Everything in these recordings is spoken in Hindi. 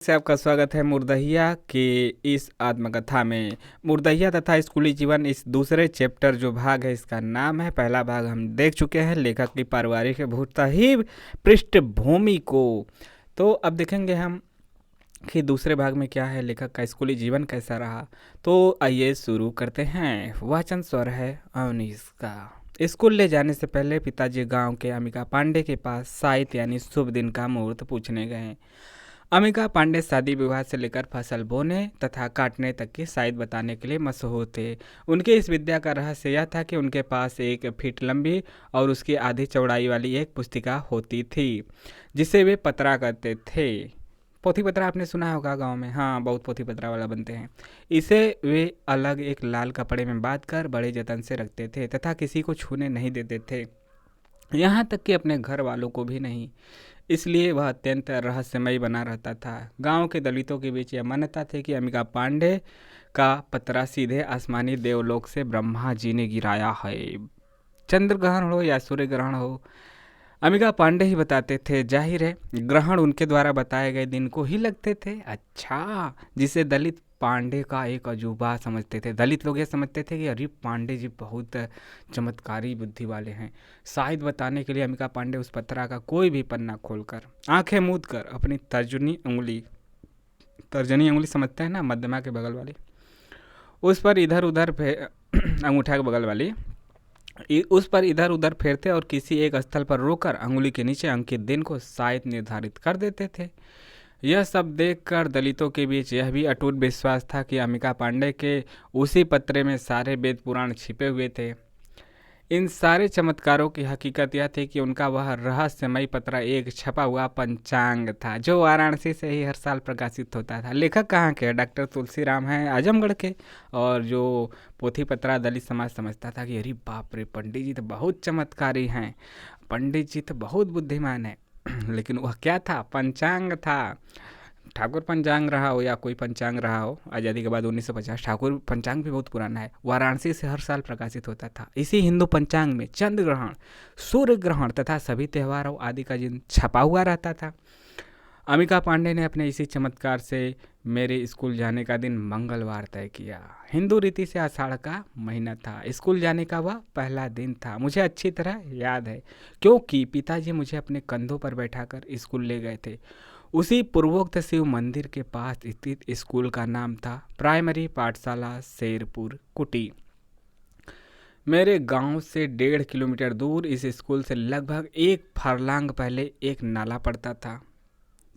से आपका स्वागत है मुर्दहिया के इस आत्मकथा में। मुर्दहिया तथा स्कूली जीवन इस दूसरे चैप्टर जो भाग है इसका नाम है। पहला भाग हम देख चुके हैं लेखक की पारिवारिक भूतही पृष्ठभूमि को। तो अब देखेंगे हम कि दूसरे भाग में क्या है, लेखक का स्कूली जीवन कैसा रहा। तो आइए शुरू करते हैं। वाचन स्वर है अवनीश का। स्कूल ले जाने से पहले पिताजी गांव के अमिका पांडे के पास साइत यानी शुभ दिन का मुहूर्त पूछने गए। अमिका पांडे शादी विवाह से लेकर फसल बोने तथा काटने तक की साइज बताने के लिए मशहूर थे। उनके इस विद्या का रहस्य यह था कि उनके पास 1 फीट लंबी और उसकी आधी चौड़ाई वाली एक पुस्तिका होती थी जिसे वे पतरा करते थे। पोथी पतरा आपने सुना होगा गांव में, हाँ बहुत पोथी पतरा वाला बनते हैं। इसे वे अलग एक लाल कपड़े में बांध कर बड़े जतन से रखते थे तथा किसी को छूने नहीं देते थे, यहाँ तक कि अपने घर वालों को भी नहीं। इसलिए वह अत्यंत रहस्यमयी बना रहता था। गांव के दलितों के बीच यह मान्यता थी कि अमिका पांडे का पतरा सीधे आसमानी देवलोक से ब्रह्मा जी ने गिराया है। चंद्र ग्रहण हो या सूर्य ग्रहण हो, अमिका पांडे ही बताते थे। जाहिर है ग्रहण उनके द्वारा बताए गए दिन को ही लगते थे। अच्छा, जिसे दलित पांडे का एक अजूबा समझते थे। दलित लोग ये समझते थे कि अरे पांडे जी बहुत चमत्कारी बुद्धि वाले हैं। शायद बताने के लिए अमिका पांडे उस पत्रा का कोई भी पन्ना खोलकर आंखें मूंद कर अपनी तर्जनी उंगली समझते हैं ना, मध्यमा के बगल वाली, उस पर इधर उधर अंगूठा के बगल वाली उस पर इधर उधर फेरते और किसी एक स्थल पर रोककर अंगुली के नीचे अंकित दिन को शायद निर्धारित कर देते थे। यह सब देखकर दलितों के बीच यह भी अटूट विश्वास था कि अमिका पांडे के उसी पत्रे में सारे वेद पुराण छिपे हुए थे। इन सारे चमत्कारों की हकीकत यह थी कि उनका वह रहस्यमयी पत्र एक छपा हुआ पंचांग था जो वाराणसी से ही हर साल प्रकाशित होता था। लेखक कहाँ के, डॉक्टर तुलसीराम हैं आजमगढ़ के। और जो पोथी पत्रा दलित समाज समझता था कि अरे बाप रे, पंडित जी तो बहुत चमत्कारी हैं, पंडित जी तो बहुत बुद्धिमान है। लेकिन वह क्या था, पंचांग था। ठाकुर पंचांग रहा हो या कोई पंचांग रहा हो, आज़ादी के बाद 1950, ठाकुर पंचांग भी बहुत पुराना है। वाराणसी से हर साल प्रकाशित होता था। इसी हिंदू पंचांग में चंद्र ग्रहण, सूर्य ग्रहण तथा सभी त्योहारों आदि का दिन छपा हुआ रहता था। अमिका पांडे ने अपने इसी चमत्कार से मेरे स्कूल जाने का दिन मंगलवार तय किया। हिंदू रीति से आषाढ़ का महीना था। स्कूल जाने का वह पहला दिन था। मुझे अच्छी तरह याद है क्योंकि पिताजी मुझे अपने कंधों पर बैठाकर स्कूल ले गए थे। उसी पूर्वोक्त शिव मंदिर के पास स्थित स्कूल का नाम था प्राइमरी पाठशाला शेरपुर कुटी। मेरे गांव से 1.5 किलोमीटर दूर इस स्कूल से लगभग 1 फरलांग पहले एक नाला पड़ता था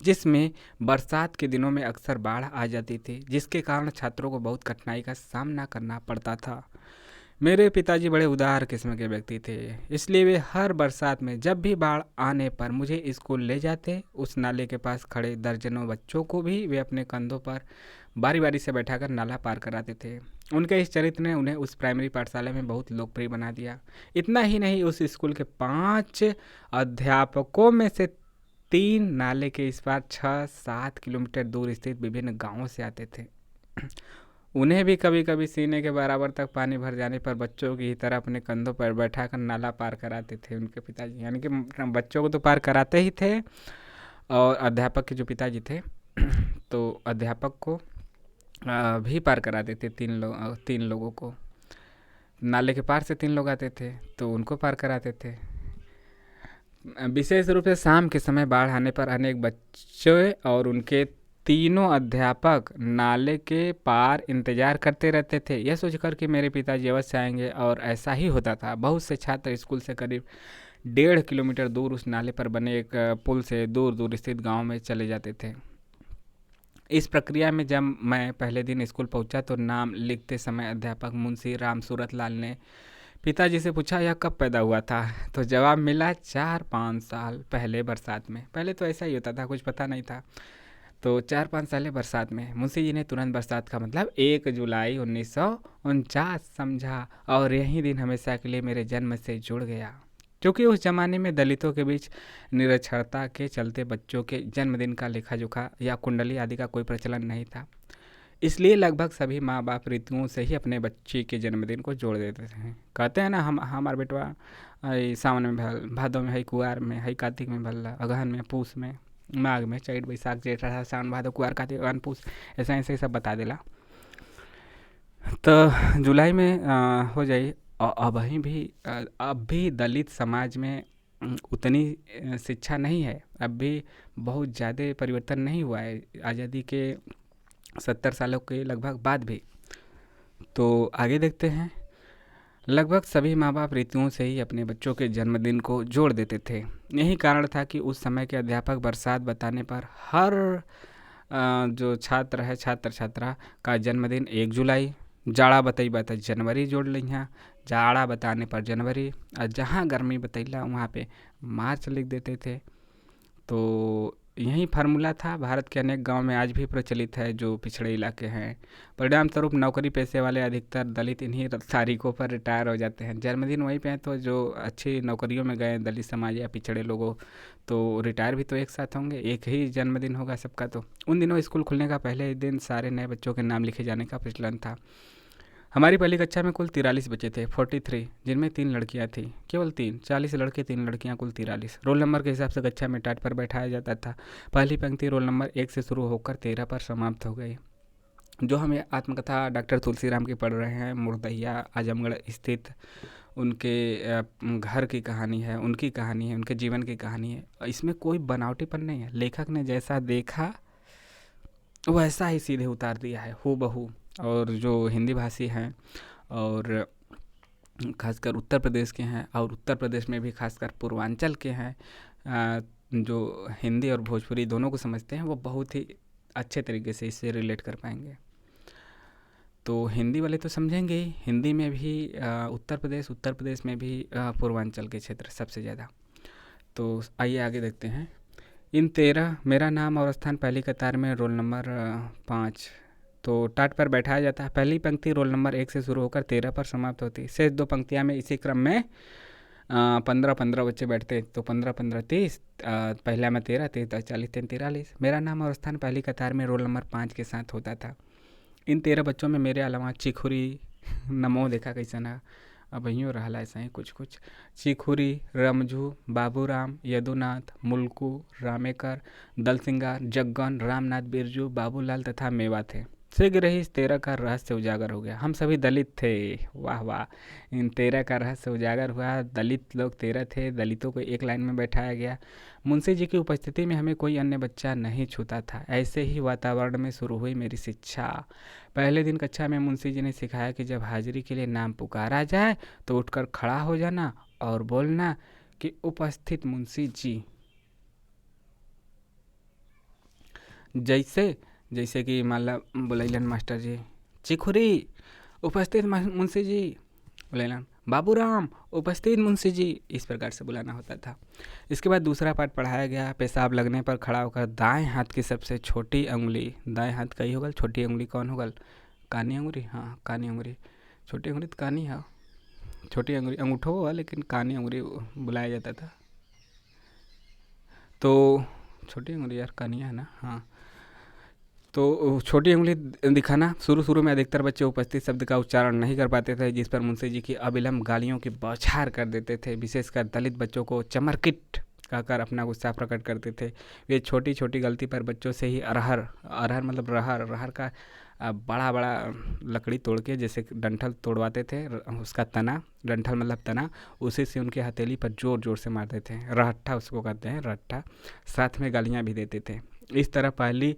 जिसमें बरसात के दिनों में अक्सर बाढ़ आ जाती थी, जिसके कारण छात्रों को बहुत कठिनाई का सामना करना पड़ता था। मेरे पिताजी बड़े उदार किस्म के व्यक्ति थे, इसलिए वे हर बरसात में जब भी बाढ़ आने पर मुझे स्कूल ले जाते। उस नाले के पास खड़े दर्जनों बच्चों को भी वे अपने कंधों पर बारी बारी से बैठाकर नाला पार कराते थे। उनके इस चरित्र ने उन्हें उस प्राइमरी पाठशाला में बहुत लोकप्रिय बना दिया। इतना ही नहीं, उस स्कूल के 5 अध्यापकों में से 3 नाले के इस पार 6-7 किलोमीटर दूर स्थित विभिन्न गांवों से आते थे। उन्हें भी कभी कभी सीने के बराबर तक पानी भर जाने पर बच्चों की तरह अपने कंधों पर बैठाकर नाला पार कराते थे उनके पिताजी। यानी कि बच्चों को तो पार कराते ही थे, और अध्यापक के जो पिताजी थे तो अध्यापक को भी पार कराते थे। 3 लोगों को नाले के पार से 3 लोग आते थे तो उनको पार कराते थे। विशेष रूप से शाम के समय बाढ़ आने पर अनेक बच्चे और उनके तीनों अध्यापक नाले के पार इंतजार करते रहते थे, यह सोचकर कि मेरे पिताजी अवश्य आएंगे। और ऐसा ही होता था। बहुत से छात्र स्कूल से करीब 1.5 किलोमीटर दूर उस नाले पर बने एक पुल से दूर दूर स्थित गांव में चले जाते थे। इस प्रक्रिया में जब मैं पहले दिन स्कूल पहुंचा तो नाम लिखते समय अध्यापक मुंशी राम सूरत लाल ने पिताजी से पूछा, यह कब पैदा हुआ था? तो जवाब मिला, 4-5 साल पहले बरसात में। पहले तो ऐसा ही होता था, कुछ पता नहीं था। तो 4-5 साल बरसात में। मुंशी जी ने तुरंत बरसात का मतलब 1 जुलाई 1949 समझा, और यही दिन हमेशा के लिए मेरे जन्म से जुड़ गया। क्योंकि उस जमाने में दलितों के बीच निरक्षरता के चलते बच्चों के जन्मदिन का लेखा जोखा या कुंडली आदि का कोई प्रचलन नहीं था, इसलिए लगभग सभी माँ बाप ऋतुओं से ही अपने बच्चे के जन्मदिन को जोड़ देते हैं। कहते हैं ना, हम हमार बेटवा सावन में भल, भादों में है, कुआर में है, कार्तिक में भल्ला, अगहन में, पूस में, माघ में, चैत बैसाख जेठ आषाढ़ सावन भादो कुआर कार्तिक अगहन पूस, ऐसा ऐसे ही सब बता देला। तो जुलाई में हो जाई। और अब भी दलित समाज में उतनी शिक्षा नहीं है। अब भी बहुत ज़्यादा परिवर्तन नहीं हुआ है आज़ादी के 70 सालों के लगभग बाद भी। तो आगे देखते हैं। लगभग सभी माँ बाप ऋतुओं से ही अपने बच्चों के जन्मदिन को जोड़ देते थे। यही कारण था कि उस समय के अध्यापक बरसात बताने पर हर जो छात्र है, छात्र छात्रा का जन्मदिन 1 जुलाई, जाड़ा बतैबा तो जनवरी जोड़ लिया, जाड़ा बताने पर जनवरी, और जहाँ गर्मी बतैला वहाँ पे मार्च लिख देते थे। तो यही फार्मूला था। भारत के अनेक गांव में आज भी प्रचलित है, जो पिछड़े इलाके हैं। परिणाम स्वरूप नौकरी पेशे वाले अधिकतर दलित इन्हीं तारीखों पर रिटायर हो जाते हैं। जन्मदिन वहीं पे है, तो जो अच्छी नौकरियों में गए दलित समाज या पिछड़े लोगों, तो रिटायर भी तो एक साथ होंगे, एक ही जन्मदिन होगा सबका। तो उन दिनों स्कूल खुलने का पहले ही दिन सारे नए बच्चों के नाम लिखे जाने का प्रचलन था। हमारी पहली कक्षा में कुल 43 बच्चे थे, 43, जिनमें 3 लड़कियां थी। केवल 3, 40 लड़के 3 लड़कियां, कुल 43। रोल नंबर के हिसाब से कक्षा में टाट पर बैठाया जाता था। पहली पंक्ति रोल नंबर 1 से शुरू होकर 13 पर समाप्त हो गई। जो हम ये आत्मकथा डॉक्टर तुलसीराम की पढ़ रहे हैं, मुर्दैया आजमगढ़ स्थित उनके घर की कहानी है, उनकी कहानी है, उनके जीवन की कहानी है। इसमें कोई बनावटीपन नहीं है। लेखक ने जैसा देखा वैसा ही सीधे उतार दिया है, हूबहू। और जो हिंदी भाषी हैं और खासकर उत्तर प्रदेश के हैं, और उत्तर प्रदेश में भी खासकर पूर्वांचल के हैं, जो हिंदी और भोजपुरी दोनों को समझते हैं, वो बहुत ही अच्छे तरीके से इससे रिलेट कर पाएंगे। तो हिंदी वाले तो समझेंगे ही। हिंदी में भी उत्तर प्रदेश में भी पूर्वांचल के क्षेत्र सबसे ज़्यादा। तो आइए आगे देखते हैं। इन 13, मेरा नाम और स्थान पहली कतार में रोल नंबर 5, तो टाट पर बैठाया जाता है। पहली पंक्ति रोल नंबर 1 से शुरू होकर 13 पर समाप्त होती है। शेष 2 पंक्तियाँ में इसी क्रम में 15-15 बच्चे बैठते, तो 15-15 30, पहला में 13, 13 40, 3 43। मेरा नाम और स्थान पहली कतार में रोल नंबर 5 के साथ होता था। इन 13 बच्चों में मेरे अलावा चिखुरी, नमो देखा कैसा ना, अब यूँ रहा ऐसा ही कुछ कुछ, चिखुरी, रमझू, बाबूराम, यदुनाथ, मुल्कू, रामेकर, दलसिंगार, जग्गन, रामनाथ, बिरजू, बाबूलाल तथा मेवा थे। शीघ्र ही इस 13 का रहस्य उजागर हो गया। हम सभी दलित थे। वाह वाह। इन 13 का रहस्य उजागर हुआ। दलित लोग 13 थे। दलितों को एक लाइन में बैठाया गया। मुंशी जी की उपस्थिति में हमें कोई अन्य बच्चा नहीं छूता था। ऐसे ही वातावरण में शुरू हुई मेरी शिक्षा। पहले दिन कक्षा में मुंशी जी ने सिखाया कि जब हाजिरी के लिए नाम पुकारा जाए तो उठकर खड़ा हो जाना और बोलना कि उपस्थित मुंशी जी। जैसे कि मान ला बोलैलन मास्टर जी, चिखुरी उपस्थित मुंशी जी, बोलैलन बाबूराम उपस्थित मुंशी जी, इस प्रकार से बुलाना होता था। इसके बाद दूसरा पाठ पढ़ाया गया। पेशाब लगने पर खड़ा होकर दाएं हाथ की सबसे छोटी उंगली, दाएं हाथ का ही होगा, छोटी उंगली कौन होगा? कानी उंगली। हाँ, कानी उंगली। छोटी उंगली तो कानी है, छोटी उंगली अंगूठो हुआ, लेकिन कानी उंगली बुलाया जाता था। तो छोटी उंगली यार कानिया है ना। हाँ, तो छोटी उंगली दिखाना। शुरू में अधिकतर बच्चे उपस्थित शब्द का उच्चारण नहीं कर पाते थे, जिस पर मुंशी जी की अविलंब गालियों की बौछार कर देते थे। विशेषकर दलित बच्चों को चमरकिट कहकर अपना गुस्सा प्रकट करते थे। वे छोटी छोटी गलती पर बच्चों से ही अरहर मतलब रहर का बड़ा बड़ा लकड़ी तोड़ के, जैसे डंठल तोड़वाते थे, उसका तना, डंठल मतलब तना, उसी से उनके हथेली पर जोर जोर से मारते थे। रहट्ठा उसको कहते हैं, रहट्ठा। साथ में गालियाँ भी देते थे। इस तरह पहली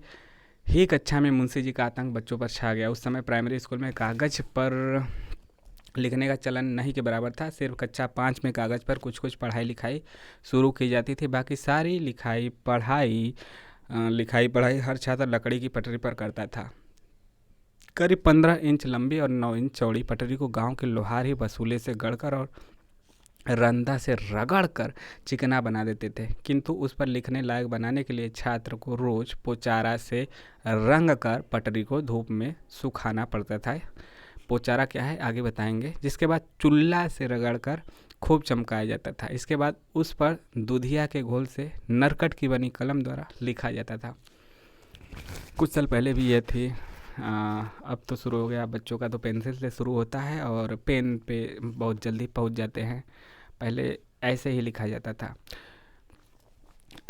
ही कक्षा में मुंशी जी का आतंक बच्चों पर छा गया। उस समय प्राइमरी स्कूल में कागज पर लिखने का चलन नहीं के बराबर था। सिर्फ कक्षा 5 में कागज पर कुछ कुछ पढ़ाई लिखाई शुरू की जाती थी। बाकी सारी लिखाई पढ़ाई हर छात्र लकड़ी की पटरी पर करता था। करीब 15 इंच लंबी और 9 इंच चौड़ी पटरी को गांव के लोहार ही वसूले से गढ़कर और रंदा से रगड़कर चिकना बना देते थे। किंतु उस पर लिखने लायक बनाने के लिए छात्र को रोज पोचारा से रंग कर पटरी को धूप में सुखाना पड़ता था। पोचारा क्या है आगे बताएंगे। जिसके बाद चुल्ला से रगड़कर खूब चमकाया जाता था। इसके बाद उस पर दूधिया के घोल से नरकट की बनी कलम द्वारा लिखा जाता था। कुछ साल पहले भी यह थी, अब तो शुरू हो गया। बच्चों का तो पेंसिल से शुरू होता है और पेन पे बहुत जल्दी पहुंच जाते हैं। पहले ऐसे ही लिखा जाता था।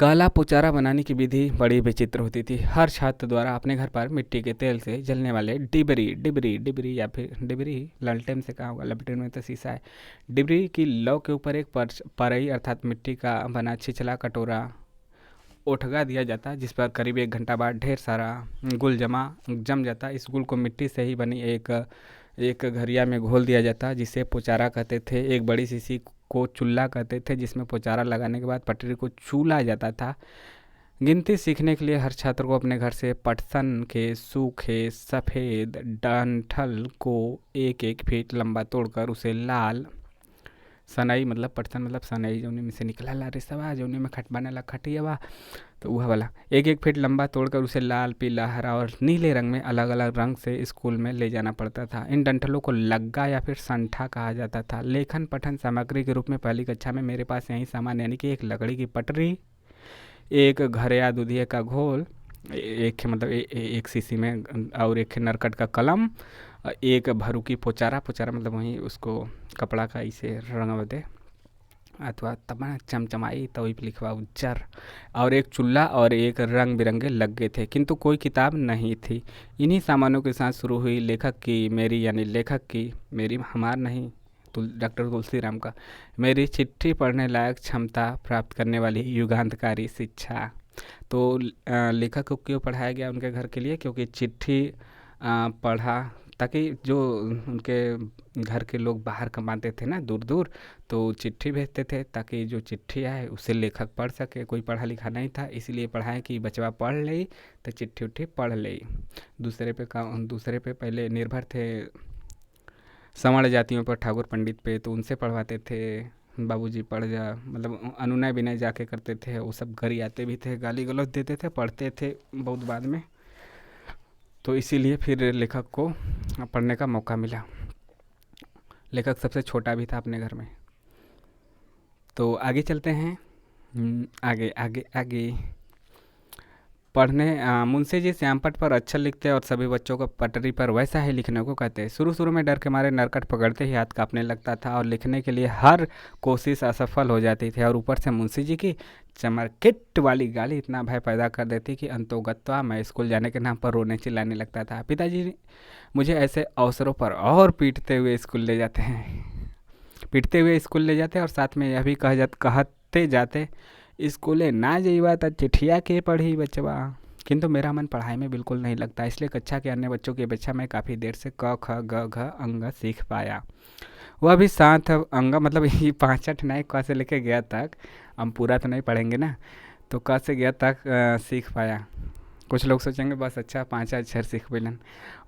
काला पुचारा बनाने की विधि बड़ी विचित्र होती थी। हर छात्र द्वारा अपने घर पर मिट्टी के तेल से जलने वाले डिबरी डिबरी डिबरी या फिर डिबरी, ललटेन से कहा होगा, ललटेन में तो शीशा है, डिबरी की लौ के ऊपर एक परई अर्थात मिट्टी का बना छिछला कटोरा ओठगा दिया जाता, जिस पर करीब 1 घंटा बाद ढेर सारा गुल जम जाता। इस गुल को मिट्टी से ही बनी एक घड़िया में घोल दिया जाता, जिसे पोचारा कहते थे। एक बड़ी शीशी को चुल्ला कहते थे, जिसमें पोचारा लगाने के बाद पटरी को चूला जाता था। गिनती सीखने के लिए हर छात्र को अपने घर से पटसन के सूखे सफ़ेद डंठल को 1-1 फीट लंबा तोड़कर उसे लाल सनई, मतलब पटसन मतलब सनई जौनी में से निकला ला रेसवा, जौनी में खट बनेला खटियावा, तो वह वाला 1-1 फीट लंबा तोड़कर उसे लाल, पीला, हरा और नीले रंग में अलग अलग रंग से स्कूल में ले जाना पड़ता था। इन डंठलों को लग्गा या फिर संठा कहा जाता था। लेखन पठन सामग्री के रूप में पहली कक्षा में मेरे पास यही सामान, यानी कि एक लकड़ी की पटरी, एक घर या दूधिये का घोल, एक मतलब एक शीशी में, और एक नरकट का कलम, एक भरुकी पोचारा मतलब वहीं उसको कपड़ा का इसे रंग दे अथवा तमा चमचमाई तो लिखवा उज्जर, और एक चूल्हा और एक रंग बिरंगे लगे थे, किंतु कोई किताब नहीं थी। इन्हीं सामानों के साथ शुरू हुई लेखक की मेरी, यानी लेखक की मेरी, हमार नहीं, डॉक्टर तुलसीराम का, मेरी चिट्ठी पढ़ने लायक क्षमता प्राप्त करने वाली युगांतकारी शिक्षा। तो लेखक को क्यों पढ़ाया गया उनके घर के लिए? क्योंकि चिट्ठी पढ़ा, ताकि जो उनके घर के लोग बाहर कमाते थे ना दूर दूर, तो चिट्ठी भेजते थे ताकि जो चिट्ठी आए उसे लेखक पढ़ सके। कोई पढ़ा लिखा नहीं था, इसीलिए पढ़ाए कि बचवा पढ़ ले तो चिट्ठी उट्ठी पढ़ ले। दूसरे पे पहले निर्भर थे सवर्ण जातियों पर, ठाकुर पंडित पे, तो उनसे पढ़वाते थे। बाबूजी पढ़ जा, मतलब अनुनय विनय जाके करते थे, वो सब घर आते भी थे, गाली गलौज देते थे, पढ़ते थे बहुत बाद में। तो इसीलिए फिर लेखक को पढ़ने का मौका मिला। लेखक सबसे छोटा भी था अपने घर में। तो आगे चलते हैं, आगे आगे आगे पढ़ने। मुंशी जी श्यामपट पर अक्षर लिखते और सभी बच्चों को पटरी पर वैसा ही लिखने को कहते। शुरू शुरू में डर के मारे नरकट पकड़ते ही हाथ कांपने लगता था और लिखने के लिए हर कोशिश असफल हो जाती थी, और ऊपर से मुंशी जी की चमरकिट वाली गाली इतना भय पैदा कर देती कि अंतोगत्वा मैं स्कूल जाने के नाम पर रोने चिल्लाने लगता था। पिताजी मुझे ऐसे अवसरों पर और पीटते हुए स्कूल ले जाते और साथ में यह भी कहते जाते, स्कूले ना जइबा त चिट्ठिया के पढ़ी बचवा। किंतु मेरा मन पढ़ाई में बिल्कुल नहीं लगता, इसलिए कक्षा के अन्य बच्चों की अपेक्षा मैं काफ़ी देर से क ख ग घ अंग सीख पाया। वह भी साथ अंग, मतलब ये 5 नहीं, क से लेके गया तक, हम पूरा तो नहीं पढ़ेंगे ना, तो क से गया तक सीख पाया। कुछ लोग सोचेंगे बस अच्छा 5 अक्षर सीख पेलन।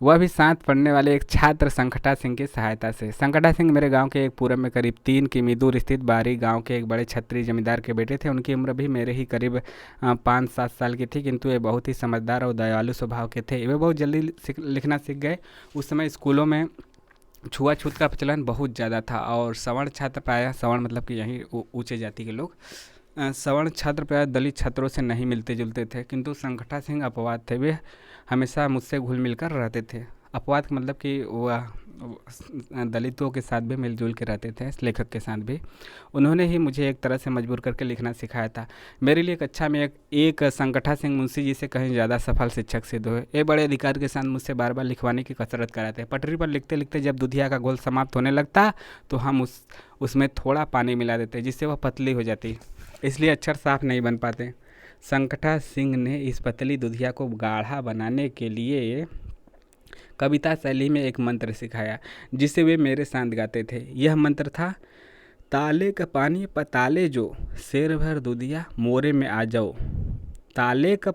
वह भी साथ पढ़ने वाले एक छात्र संकटा सिंह की सहायता से। संकटा सिंह मेरे गांव के एक पूरब में करीब 3 किमी दूर स्थित बारी गांव के एक बड़े छत्री जमींदार के बेटे थे। उनकी उम्र भी मेरे ही करीब 5-7 साल की थी, किंतु वे बहुत ही समझदार और दयालु स्वभाव के थे। वे बहुत जल्दी लिखना सीख गए। उस समय स्कूलों में छुआछूत का प्रचलन बहुत ज़्यादा था और सवर्ण छात्र प्रायः, सवर्ण मतलब कि यही ऊंचे जाति के लोग, सवर्ण छात्र प्रायः दलित छात्रों से नहीं मिलते जुलते थे, किंतु संकटा सिंह अपवाद थे। वे हमेशा मुझसे घुल मिलकर रहते थे। अपवाद का मतलब कि वह दलितों के साथ भी मिलजुल के रहते थे, लेखक के साथ भी। उन्होंने ही मुझे एक तरह से मजबूर करके लिखना सिखाया था। मेरे लिए कक्षा में एक संकटा सिंह मुंशी जी से कहीं ज़्यादा सफल शिक्षक सिद्ध हुए। ये बड़े अधिकार के साथ मुझसे बार बार लिखवाने की कसरत कराते। पटरी पर लिखते लिखते जब दूधिया का घोल समाप्त होने लगता तो हम उसमें थोड़ा पानी मिला देते, जिससे वह पतली हो जाती, इसलिए अक्षर साफ नहीं बन पाते। संकटा सिंह ने इस पतली दूधिया को गाढ़ा बनाने के लिए कविता शैली में एक मंत्र सिखाया, जिसे वे मेरे साथ गाते थे। यह मंत्र था, ताले का पानी पताले जो, शेर भर दूधिया मोरे में आ जाओ। ताले का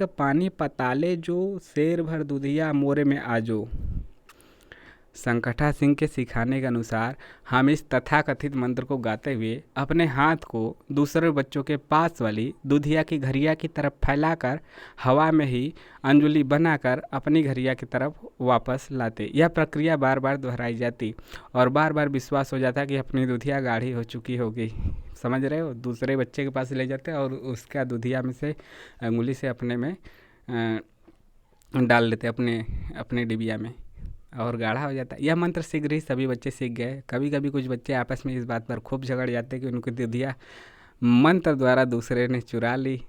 पानी पताले जो, शेर भर दूधिया मोरे में आ जाओ। संकटा सिंह के सिखाने के अनुसार हम इस तथाकथित मंत्र को गाते हुए अपने हाथ को दूसरे बच्चों के पास वाली दूधिया की घड़िया की तरफ फैलाकर हवा में ही अंजुली बनाकर अपनी घड़िया की तरफ वापस लाते। यह प्रक्रिया बार बार दोहराई जाती और बार बार विश्वास हो जाता कि अपनी दूधिया गाढ़ी हो चुकी होगी। समझ रहे हो? दूसरे बच्चे के पास ले जाते और उसका दूधिया में से अंगुली से अपने में डाल लेते, अपने डिबिया में, और गाढ़ा हो जाता। यह मंत्र शीघ्र ही सभी बच्चे सीख गए। कभी कभी कुछ बच्चे आपस में इस बात पर खूब झगड़ जाते कि उनकी दूधिया मंत्र द्वारा दूसरे ने चुरा ली।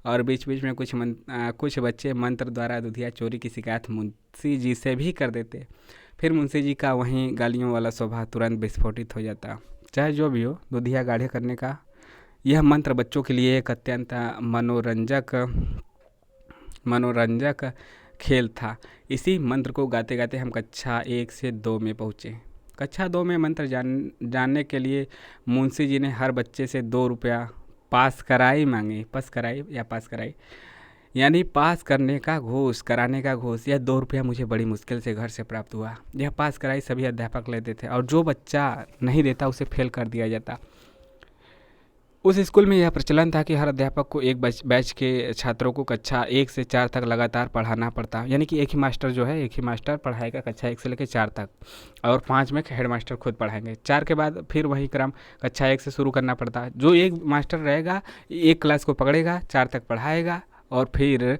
और बीच बीच में कुछ बच्चे मंत्र द्वारा दूधिया चोरी की शिकायत मुंशी जी से भी कर देते। फिर मुंशी जी का वहीं गालियों वाला स्वभाव तुरंत विस्फोटित हो जाता। चाहे जो भी हो, दूधिया गाढ़े करने का यह मंत्र बच्चों के लिए एक अत्यंत मनोरंजक खेल था। इसी मंत्र को गाते गाते हम कक्षा 1 से 2 में पहुँचे। कक्षा 2 में मंत्र जानने के लिए मुंशी जी ने हर बच्चे से 2 रुपया पास कराई मांगे। पास कराई यानी पास करने का घूस, कराने का घूस। यह 2 रुपया मुझे बड़ी मुश्किल से घर से प्राप्त हुआ। यह पास कराई सभी अध्यापक लेते थे और जो बच्चा नहीं देता उसे फेल कर दिया जाता। उस स्कूल में यह प्रचलन था कि हर अध्यापक को एक बैच के छात्रों को कक्षा 1 से 4 तक लगातार पढ़ाना पड़ता। यानी कि एक ही मास्टर पढ़ाएगा कक्षा 1 से लेकर 4 तक, और 5 में हेड मास्टर खुद पढ़ाएंगे। 4 के बाद फिर वही क्रम कक्षा 1 से शुरू करना पड़ता। जो एक मास्टर रहेगा एक क्लास को पकड़ेगा, 4 तक पढ़ाएगा, और फिर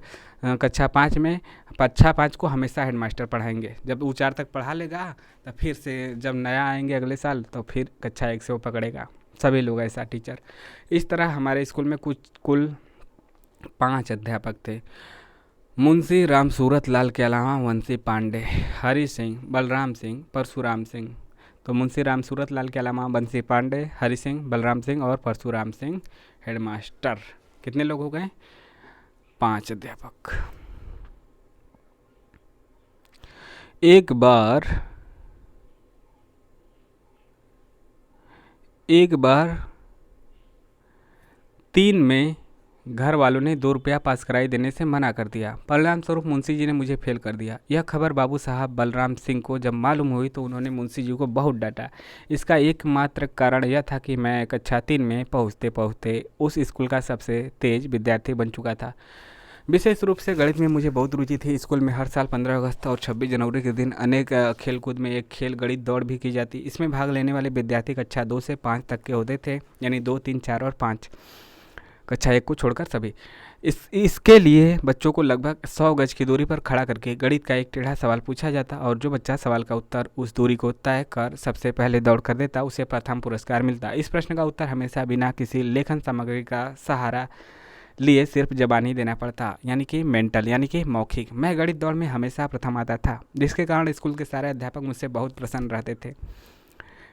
कक्षा 5 में कक्षा 5 को हमेशा हेड मास्टर पढ़ाएंगे। जब वो 4 तक पढ़ा लेगा तो फिर से जब नया आएंगे अगले साल तो फिर कक्षा 1 से वो पकड़ेगा। सभी लोग ऐसा टीचर। इस तरह हमारे स्कूल में कुल 5 अध्यापक थे। मुंशी राम सूरत लाल के अलावा वंशी पांडे, हरि सिंह, बलराम सिंह, परशुराम सिंह। तो मुंशी राम सूरत लाल के अलावा वंशी पांडे, हरि सिंह, बलराम सिंह और परशुराम सिंह हेडमास्टर। कितने लोग हो गए? 5 अध्यापक। एक बार 3 में घर वालों ने 2 रुपया पास कराई देने से मना कर दिया। परिणाम स्वरूप मुंशी जी ने मुझे फेल कर दिया। यह खबर बाबू साहब बलराम सिंह को जब मालूम हुई तो उन्होंने मुंशी जी को बहुत डांटा। इसका एकमात्र कारण यह था कि मैं कक्षा 3 में पहुँचते पहुँचते उस स्कूल का सबसे तेज विद्यार्थी बन चुका था। विशेष रूप से गणित में मुझे बहुत रुचि थी। स्कूल में हर साल 15 अगस्त और 26 जनवरी के दिन अनेक खेलकूद में एक खेल गणित दौड़ भी की जाती। इसमें भाग लेने वाले विद्यार्थी कक्षा 2 से 5 तक के होते थे, यानी 2, 3, 4 और 5, कक्षा 1 को छोड़कर सभी। इसके लिए बच्चों को लगभग 100 गज की दूरी पर खड़ा करके गणित का एक टेढ़ा सवाल पूछा जाता और जो बच्चा सवाल का उत्तर उस दूरी को तय कर सबसे पहले दौड़ कर देता उसे प्रथम पुरस्कार मिलता। इस प्रश्न का उत्तर हमेशा बिना किसी लेखन सामग्री का सहारा लिए सिर्फ जबानी देना पड़ता, यानी कि मेंटल, यानी कि मौखिक। मैं गणित दौड़ में हमेशा प्रथम आता था, जिसके कारण स्कूल के सारे अध्यापक मुझसे बहुत प्रसन्न रहते थे।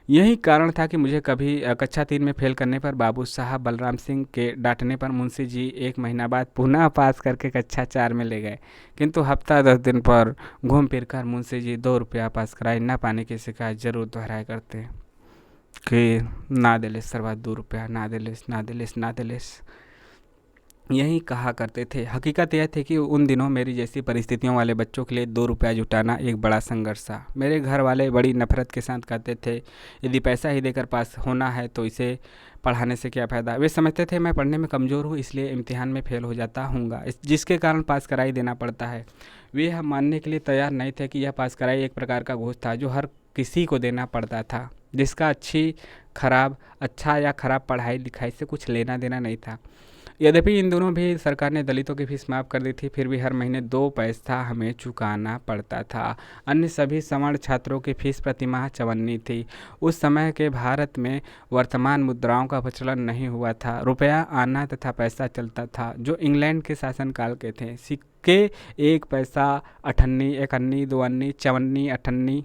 यही कारण था कि मुझे कभी कक्षा 3 में फेल करने पर बाबू साहब बलराम सिंह के डांटने पर मुंशी जी 1 महीना बाद पुनः पास करके कक्षा 4 में ले गए। किंतु हफ्ता 10 दिन पर घूम फिर कर मुंशी जी 2 रुपया पास कराए न पाने की शिकायत जरूर दोहराया करते कि ना दिलेस सरवा 2 रुपया, ना दिलेस यही कहा करते थे। हकीकत यह थी कि उन दिनों मेरी जैसी परिस्थितियों वाले बच्चों के लिए 2 रुपया जुटाना एक बड़ा संघर्ष था। मेरे घर वाले बड़ी नफरत के साथ कहते थे, यदि पैसा ही देकर पास होना है तो इसे पढ़ाने से क्या फ़ायदा। वे समझते थे मैं पढ़ने में कमज़ोर हूँ, इसलिए इम्तिहान में फेल हो जाता हूँगा, जिसके कारण पास कराई देना पड़ता है। वे यह मानने के लिए तैयार नहीं थे कि यह पास कराई एक प्रकार का घूस था जो हर किसी को देना पड़ता था, जिसका अच्छा या खराब पढ़ाई लिखाई से कुछ लेना देना नहीं था। यद्यपि इन दोनों भी सरकार ने दलितों की फीस माफ़ कर दी थी, फिर भी हर महीने 2 पैसा हमें चुकाना पड़ता था। अन्य सभी सवर्ण छात्रों की फीस प्रतिमाह 54 थी। उस समय के भारत में वर्तमान मुद्राओं का प्रचलन नहीं हुआ था। रुपया आना तथा पैसा चलता था जो इंग्लैंड के शासनकाल के थे। सिक्के 1 पैसा, 1 अन्नी, 1 अन्नी, 2 अन्नी, 54, 8 अन्नी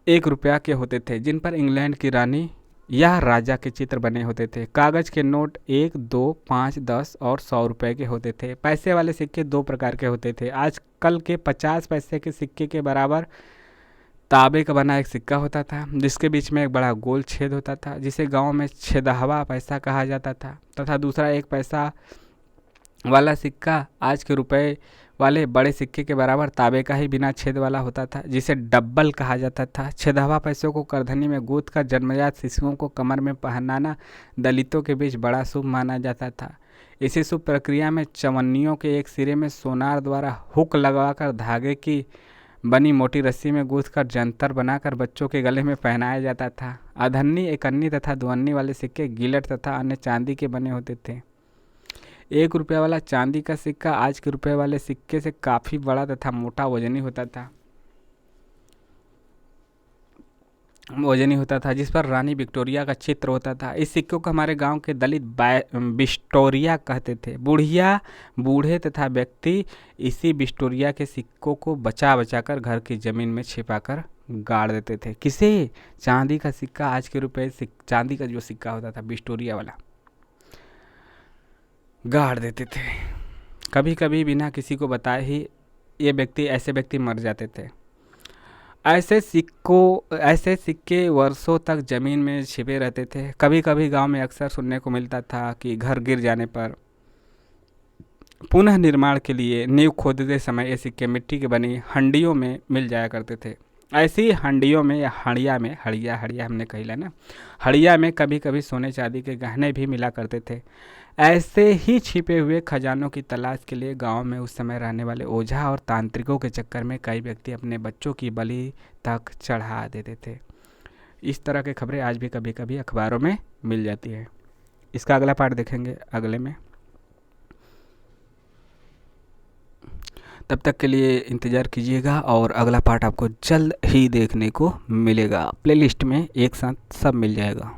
1 रुपया के होते थे, जिन पर इंग्लैंड की रानी यह राजा के चित्र बने होते थे। कागज़ के नोट 1, 2, 5, 10 और 100 रुपए के होते थे। पैसे वाले सिक्के 2 प्रकार के होते थे। आजकल के 50 पैसे के सिक्के के बराबर तांबे का बना एक सिक्का होता था, जिसके बीच में एक बड़ा गोल छेद होता था, जिसे गांव में छेदहवा पैसा कहा जाता था, तथा दूसरा 1 पैसा वाला सिक्का आज के रुपए वाले बड़े सिक्के के बराबर तांबे का ही बिना छेद वाला होता था, जिसे डब्बल कहा जाता था। छेदहवा पैसों को करधनी में गूंथ कर जन्मजात शिशुओं को कमर में पहनाना दलितों के बीच बड़ा शुभ माना जाता था। इसी शुभ प्रक्रिया में चवन्नियों के एक सिरे में सोनार द्वारा हुक लगवाकर धागे की बनी मोटी रस्सी में गूंथ कर जंतर बनाकर बच्चों के गले में पहनाया जाता था। अधन्नी, 1 अन्नी तथा 2 अन्नी वाले सिक्के गिलट तथा अन्य चांदी के बने होते थे। 1 रुपया वाला चांदी का सिक्का आज के रुपये वाले सिक्के से काफ़ी बड़ा तथा मोटा वजनी होता था। वजनी होता था, जिस पर रानी विक्टोरिया का चित्र होता था। इस सिक्कों को हमारे गांव के दलित बिस्टोरिया कहते थे। बुढ़िया बूढ़े तथा व्यक्ति इसी बिस्टोरिया के सिक्कों को बचा बचा कर घर की जमीन में छिपा कर गाड़ देते थे। किसे? चांदी का सिक्का, आज के रुपए चांदी का जो सिक्का होता था बिस्टोरिया वाला, गाड़ देते थे। कभी कभी बिना किसी को बताए ही ऐसे व्यक्ति मर जाते थे। ऐसे सिक्के वर्षों तक जमीन में छिपे रहते थे। कभी कभी गांव में अक्सर सुनने को मिलता था कि घर गिर जाने पर पुनः निर्माण के लिए नींव खोदते समय ये सिक्के मिट्टी की बनी हंडियों में मिल जाया करते थे। ऐसी हंडियों में या हड़िया में, हड़िया हड़िया हमने कही ला ना, हड़िया में कभी कभी सोने चांदी के गहने भी मिला करते थे। ऐसे ही छिपे हुए खजानों की तलाश के लिए गांव में उस समय रहने वाले ओझा और तांत्रिकों के चक्कर में कई व्यक्ति अपने बच्चों की बलि तक चढ़ा देते थे। इस तरह की खबरें आज भी कभी कभी अखबारों में मिल जाती है। इसका अगला पार्ट देखेंगे अगले में। तब तक के लिए इंतज़ार कीजिएगा और अगला पार्ट आपको जल्द ही देखने को मिलेगा। प्लेलिस्ट में एक साथ सब मिल जाएगा।